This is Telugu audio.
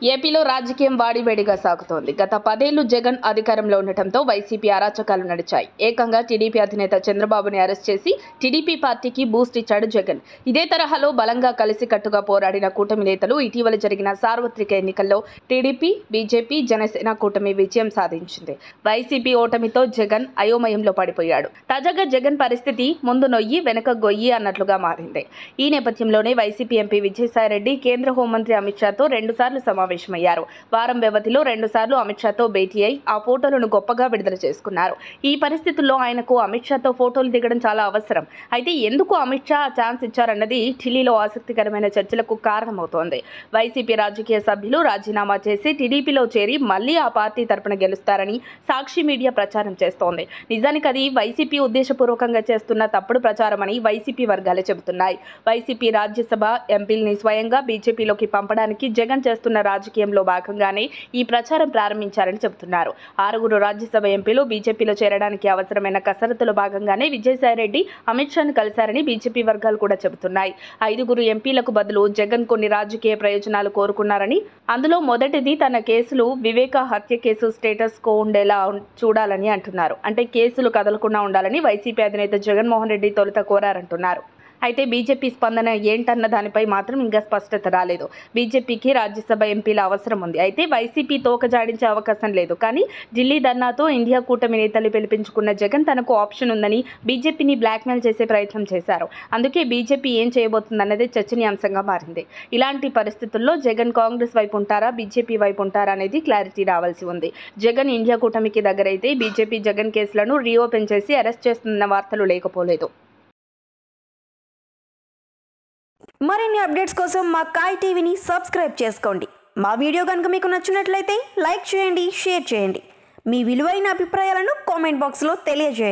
ఏపీలో రాజకీయం వాడివేడిగా సాగుతోంది. గత 10 ఏళ్లు జగన్ అధికారంలో ఉండటంతో వైసీపీ అరాచకాలు నడిచాయి. ఏకంగా టీడీపీ అధినేత చంద్రబాబుని అరెస్ట్ చేసి టీడీపీ పార్టీకి బూస్ట్ ఇచ్చాడు జగన్. ఇదే తరహాలో బలంగా కలిసికట్టుగా పోరాడిన కూటమి నేతలు ఇటీవల జరిగిన సార్వత్రిక ఎన్నికల్లో టీడీపీ, బీజేపీ, జనసేన కూటమి విజయం సాధించింది. వైసీపీ ఓటమితో జగన్ అయోమయంలో పడిపోయాడు. తాజాగా జగన్ పరిస్థితి ముందు నొయ్యి వెనక గొయ్యి అన్నట్లుగా మారింది. ఈ నేపథ్యంలోనే వైసీపీ ఎంపీ విజయసాయిరెడ్డి కేంద్ర హోంమంత్రి అమిత్ షాతో 2 సార్లు సమావేశమయ్యారు. వారం వ్యవధిలో 2 సార్లు అమిత్ షాతో భేటీ అయి ఆ ఫోటోలను గొప్పగా విడుదల చేసుకున్నారు. ఈ పరిస్థితుల్లో ఆయనకు అమిత్ షాతో ఫోటోలు దిగడం చాలా అవసరం. అయితే ఎందుకు అమిత్ షా ఛాన్స్ ఇచ్చారన్నది ఢిల్లీలో ఆసక్తికరమైన చర్చలకు కారణమవుతోంది. వైసీపీ రాజకీయ సభ్యులు రాజీనామా చేసి టీడీపీలో చేరి మళ్లీ ఆ పార్టీ తరపున గెలుస్తారని సాక్షి మీడియా ప్రచారం చేస్తోంది. నిజానికి అది వైసీపీ ఉద్దేశపూర్వకంగా చేస్తున్న తప్పుడు ప్రచారమని వైసీపీ వర్గాలే చెబుతున్నాయి. వైసీపీ రాజ్యసభ ఎంపీల్ని స్వయంగా బీజేపీలోకి పంపడానికి జగన్ చేస్తున్న రాజకీయంలో భాగంగానే ఈ ప్రచారం ప్రారంభించారని చెబుతున్నారు. 6 రాజ్యసభ ఎంపీలు బీజేపీలో చేరడానికి అవసరమైన కసరత్తులో భాగంగానే విజయసాయిరెడ్డి అమిత్ షాను కలిశారని బీజేపీ వర్గాలు కూడా చెబుతున్నాయి. 5 ఎంపీలకు బదులు జగన్ కొన్ని రాజకీయ ప్రయోజనాలు కోరుకున్నారని, అందులో మొదటిది తన కేసులు వివేక హత్య కేసు స్టేటస్ కో ఉండేలా చూడాలని అంటున్నారు. అంటే కేసులు కదలకుండా ఉండాలని వైసీపీ అధినేత జగన్మోహన్ రెడ్డి తొలుత కోరారంటున్నారు. అయితే బీజేపీ స్పందన ఏంటన్న దానిపై మాత్రం ఇంకా స్పష్టత రాలేదు. బీజేపీకి రాజ్యసభ ఎంపీల అవసరం ఉంది. అయితే వైసీపీ తోక జాడించే అవకాశం లేదు. కానీ ఢిల్లీ ధర్నాతో ఇండియా కూటమి నేతలు పిలిపించుకున్న జగన్ తనకు ఆప్షన్ ఉందని బీజేపీని బ్లాక్మెయిల్ చేసే ప్రయత్నం చేశారు. అందుకే బీజేపీ ఏం చేయబోతుందన్నదే చర్చనీయాంశంగా మారింది. ఇలాంటి పరిస్థితుల్లో జగన్ కాంగ్రెస్ వైపు ఉంటారా, బీజేపీ వైపు ఉంటారా అనేది క్లారిటీ రావాల్సి ఉంది. జగన్ ఇండియా కూటమికి దగ్గరైతే బీజేపీ జగన్ కేసులను రీఓపెన్ చేసి అరెస్ట్ చేస్తున్న వార్తలు లేకపోలేదు. మరిన్ని అప్డేట్స్ కోసం మా కాయ్ టీవీని సబ్స్క్రైబ్ చేసుకోండి. మా వీడియో కనుక మీకు నచ్చినట్లయితే లైక్ చేయండి, షేర్ చేయండి. మీ విలువైన అభిప్రాయాలను కామెంట్ బాక్స్లో తెలియజేయండి.